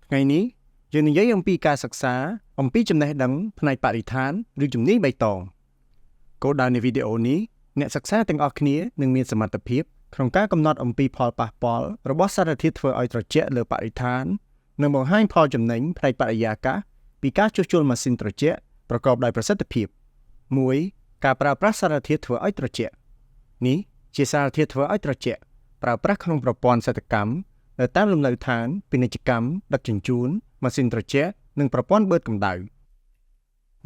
ថ្ងៃនេះយើងនិយាយអំពីការសិក្សាអំពីចំណេះដឹងផ្នែកបរិស្ថានឬជំនាញបៃតងគោលដៅនៃវីដេអូនេះអ្នកសិក្សាទាំងអស់គ្នានឹងមានសមត្ថភាពក្នុងការកំណត់អំពីផលប៉ះពាល់របស់សារធាតុធ្វើឲ្យត្រជាក់លើបរិស្ថាននិងបង្ហាញផលចំណេញផ្នែកបរិយាកាសពីការជួសជុលម៉ាស៊ីនត្រជាក់ប្រកបដោយប្រសិទ្ធភាព 1. ការប្រើប្រាស់សារធាតុធ្វើឲ្យត្រជាក់នេះជាសារធាតុធ្វើឲ្យត្រជាក់ប្រើប្រាស់ក្នុងប្រព័ន្ធសេដ្ឋកម្មនៅតាមលំនៅឋានពាណិជ្ជកម្មដឹកជញ្ជូនម៉ាស៊ីនត្រជាក់និងប្រព័ន្ធបឺតកម្ដៅ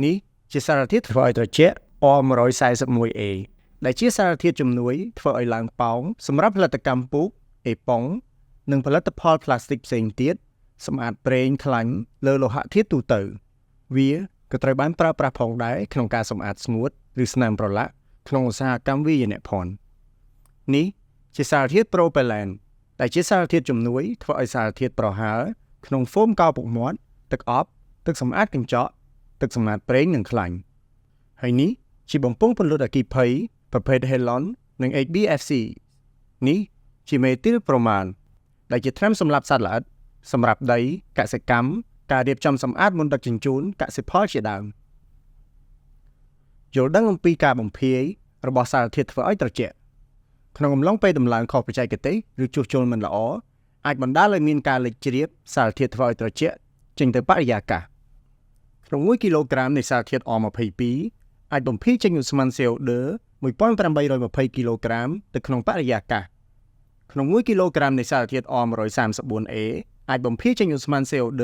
នេះជាសារធាតុធ្វើឲ្យត្រជាក់ O141A ដែលជាសារធាតុជំនួយធ្វើឲ្យឡើងប៉ោងសម្រាប់ផលិតកម្មពូកអេប៉ុងនិងផលិតផលប្លាស្ទិកផ្សេងទៀតសម្អាតប្រេងខ្លាញ់លើលោហៈធាតុទូទៅវាក៏ត្រូវបានប្រើប្រាស់ផងដែរក្នុងការសម្អាតស្ងួតឬស្នាមប្រឡាក់ក្នុងឧស្សាហកម្មវាយនភ័ណ្ឌនេះជាសារធាតុប្រូប៉េឡែនដែលជាសារធាតុជំនួយធ្វើឲ្យសារធាតុប្រហើរក្នុងហ្វូមកោរពុកមាត់ទឹកអប់ទឹកសម្អាតកញ្ចក់ទឹកសម្អាតប្រេងនិងខ្លាញ់ហើយនេះជាបំពង់ពន្លត់អគ្គិភ័យប្រភេទ Halon និង HBFC នេះជាមេទីលប្រូម៉ានដែលជាថ្នាំសម្លាប់សត្វល្អិតសម្រាប់ដីកសិកម្មការរៀបចំសម្អាតមុនដឹកជញ្ជូនកសិផលជាដើមយល់ដឹងអំពីការបំភាយរបស់សារធាតុធ្វើឲ្យត្រជាក់ក្នុងអំឡុងពេលដំឡើងខុសបច្ចេកទេសឬជួសជុលមិនល្អអាចបណ្ដាលឲ្យមានការលេចជ្រាបសារធាតុធ្វើឲ្យត្រជាក់ចេញទៅបរិយាកាសក្នុង1គីឡូក្រាមនៃសារធាតុ O22 អាចបំភាយចេញឧស្ម័ន CO2 1820គីឡូក្រាមទៅក្នុងបរិយាកាសក្នុង1គីឡូក្រាមនៃសារធាតុ O134A អាចបំភាយចេញឧស្ម័ន CO2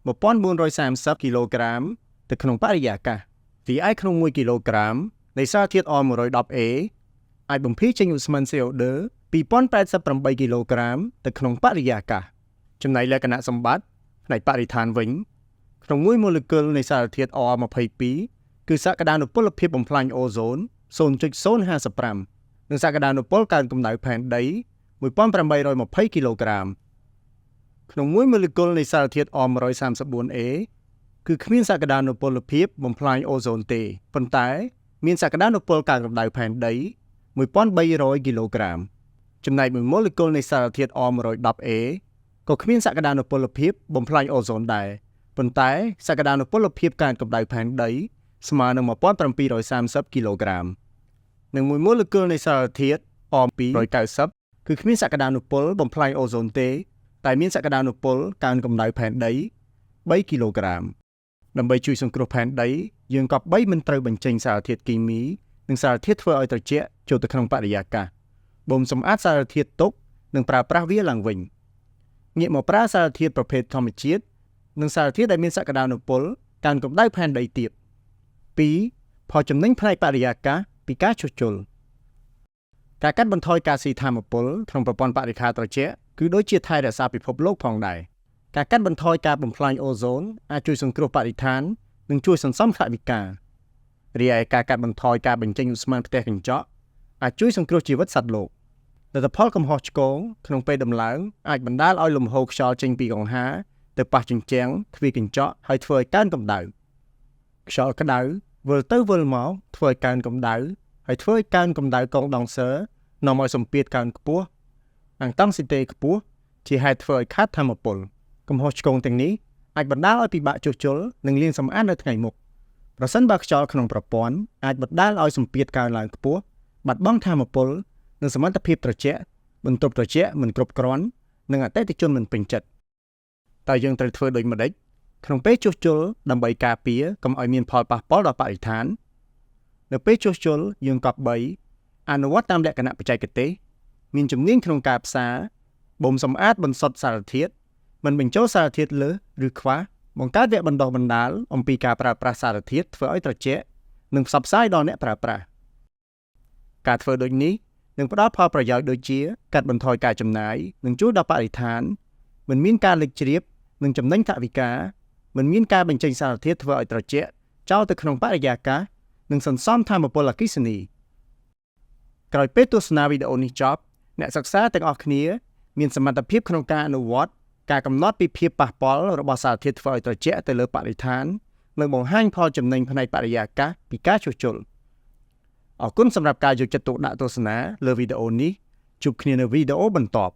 1430គីឡូក្រាមទៅក្នុងបរិយាកាសរីឯក្នុង1គីឡូក្រាមនៃសារធាតុ O110A អាចបំភាយចេញឧស្ម័ន CO2 2088គីឡូក្រាមទៅក្នុងបរិយាកាសចំណែកលក្ខណៈសម្បត្តិផ្នែកបរិស្ថានវិញក្នុង1ម៉ូលេគុលនៃសារធាតុ O22 គឺសក្តានុពលភាពបំផ្លាញអូโซន 0.055 និងសក្តានុពលកើនកម្ដៅផែនដី1820គីឡូក្រាមក្នុង1ម៉ូលេគុលនៃសារធាតុ O134A គឺគ្មានសក្តានុពលភាពបំផ្លាញអូโซនទេប៉ុន្តែមានសក្តានុពលកើនកម្ដៅផែនដី1300គីឡូក្រាមចំណែក1ម៉ូលេគុលនៃសារធាតុ O110A ក៏គ្មានសក្តានុពលភាពបំផ្លាញអូโซនដែរប៉ុន្តែសក្តានុពលភាពកើនកម្ដៅផែនដីស្មើនឹង1730គីឡូក្រាមនិង1ម៉ូលេគុលនៃសារធាតុ O290 គឺគ្មានសក្តានុពលបំផ្លាញអូโซនទេតែមានសក្តានុពលកើនកម្ដៅផែនដី3គីឡូក្រាមដើម្បីជួយសង្គ្រោះផែនដីយើងក៏បីមិនត្រូវបញ្ចេញសារធាតុគីមីនិងសារធាតុធ្វើឲ្យត្រជាក់ចូលទៅក្នុងបរិយាកាសបូមសម្អាតសារធាតុទុកនិងប្រើប្រាស់វាឡើងវិញងាកមកប្រើសារធាតុប្រភេទធម្មជាតិនិងសារធាតុដែលមានសក្តានុពលកើនកម្ដៅផែនដីទៀត 2. ផលចំណេញផ្នែកបរិយាកាសពីការជួសជុលការកាត់បន្ថយការស៊ីថាមពលក្នុងប្រព័ន្ធបរិក្ខារត្រជាក់គឺដូចជាថែរក្សាពិភពលោកផងដែរការកាត់បន្ថយការបំផ្លាញអូโซនអាចជួយសង្គ្រោះបរិស្ថាននិងជួយសន្សំថវិការីឯការកាត់បន្ថយការបញ្ចេញឧស្ម័នផ្ទះកញ្ចក់អាចជួយសង្គ្រោះជីវិតសត្វលោកលទ្ធផលកំហុសឆ្គងក្នុងពេលដំឡើងអាចបណ្ដាលឲ្យលំហូរខ្យល់ចេញពីកង្ហារទៅប៉ះជញ្ជាំងទ្វារកញ្ចក់ហើយធ្វើឲ្យកើនកម្ដៅខ្យល់ក្ដៅវិលទៅវិលមកធ្វើឲ្យកើនកម្ដៅហើយធ្វើឲ្យកើនកម្ដៅកងដង់សឺនាំឲ្យសម្ពាធកើនខ្ពស់អាំងតង់ស៊ីតេខ្ពស់ជាហេតុធ្វើឲ្យខាតថាមពលកំហុសឆ្គងទាំងនេះអាចបណ្ដាលឲ្យពិបាកជួសជុលនិងលាងសម្អាតនៅថ្ងៃមុខប្រសិនបើខ្យល់ក្នុងប្រព័ន្ធអាចបណ្ដាលឲ្យសម្ពាធកើនឡើងខ្ពស់បាត់បង់ថាមពលនិងសមត្ថភាពត្រជាក់បន្ទប់ត្រជាក់មិនគ្រប់គ្រាន់និងអតិថិជនមិនពេញចិត្តតើយើងត្រូវធ្វើដូចម្តេចក្នុងពេលជួសជុលដើម្បីការពារកុំឲ្យមានផលប៉ះពាល់ដល់បរិស្ថាននៅពេលជួសជុលយើងគប្បីអនុវត្តតាមលក្ខណៈបច្ចេកទេសមានជំនាញក្នុងការផ្សារបូមសម្អាតបន្សុទ្ធសារធាតុមិនបញ្ចូលសារធាតុលើសឬខ្វះបង្កើតវគ្គបណ្ដុះបណ្ដាលអំពីការប្រើប្រាស់សារធាតុធ្វើឲ្យត្រជាក់និងផ្សព្វផ្សាយដល់អ្នកប្រើប្រាស់ការធ្វើដូចនេះនឹងផ្ដល់ផលប្រយោជន៍ដូចជាកាត់បន្ថយការចំណាយនិងជួយដល់បរិស្ថានមិនមានការលេចជ្រាបនិងចំណេញថវិកាមិនមានការបញ្ចេញសារធាតុធ្វើឲ្យត្រជាក់ចោលទៅក្នុងបរិយាកាសនិងសន្សំថាមពលអគ្គិសនីក្រោយពេលទស្សនាវីដេអូនេះចប់អ្នកសិក្សាទាំងអស់គ្នាមានសមត្ថភាពក្នុងការអនុវត្តការកំណត់ពីភាពប៉ះពាល់របស់សារធាតុធ្វើឲ្យត្រជាក់ទៅលើបរិស្ថាននិងបង្ហាញផលចំណេញផ្នែកបរិយាកាសពីការជួសជុលអរគុណសម្រាប់ការយកចិត្តទុកដាក់ទស្សនាលើវីដេអូនេះជួបគ្នានៅវីដេអូបន្ទាប់